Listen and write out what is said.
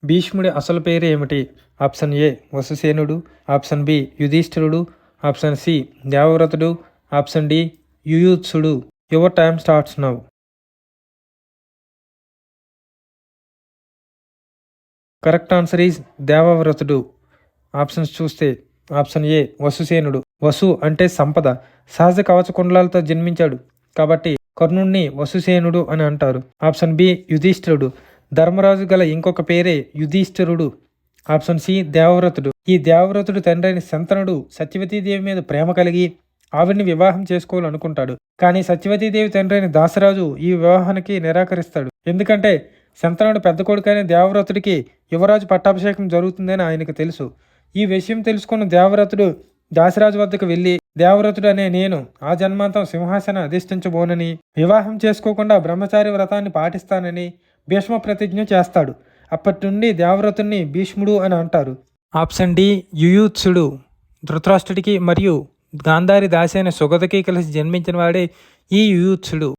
భీష్ముడి అసలు పేరు ఏమిటి? ఆప్షన్ ఏ వసుసేనుడు, ఆప్షన్ బి యుధిష్ఠిరుడు, ఆప్షన్ సి దేవవ్రతుడు, ఆప్షన్ డి యుయుత్సుడు. Your time starts now. Correct answer is దేవవ్రతుడు. ఆప్షన్స్ చూస్తే ఆప్షన్ ఏ వసుసేనుడు. వసు అంటే సంపద. సహజ కవచ కుండలాలతో జన్మించాడు కాబట్టి కర్ణుణ్ణి వసుసేనుడు అని అంటారు. ఆప్షన్ బి యుధిష్ఠిరుడు. ధర్మరాజు గల ఇంకొక పేరే యుధిష్ఠిరుడు. ఆప్షన్ సి దేవవ్రతుడు. ఈ దేవవ్రతుడు తండ్రి అయిన శంతనుడు సత్యవతీదేవి మీద ప్రేమ కలిగి ఆవిడ్ని వివాహం చేసుకోవాలనుకుంటాడు. కానీ సత్యవతీదేవి తండ్రి అయిన దాసరాజు ఈ వివాహానికి నిరాకరిస్తాడు. ఎందుకంటే శంతనుడు పెద్ద కొడుకైన దేవవ్రతుడికి యువరాజు పట్టాభిషేకం జరుగుతుందని ఆయనకు తెలుసు. ఈ విషయం తెలుసుకున్న దేవవ్రతుడు దాసరాజు వద్దకు వెళ్ళి, దేవవ్రతుడు అనే నేను ఆ జన్మాంతం సింహాసనం అధిష్ఠించబోనని, వివాహం చేసుకోకుండా బ్రహ్మచారి వ్రతాన్ని పాటిస్తానని భీష్మ ప్రతిజ్ఞ చేస్తాడు. అప్పటి నుండి దేవవ్రతుడిని భీష్ముడు అని అంటారు. ఆప్షన్ డి యుయుత్సుడు. ధృతరాష్ట్రుడికి మరియు గాంధారి దాసి అయిన సుగతకి కలిసి జన్మించిన వాడే ఈ యుయుత్సుడు.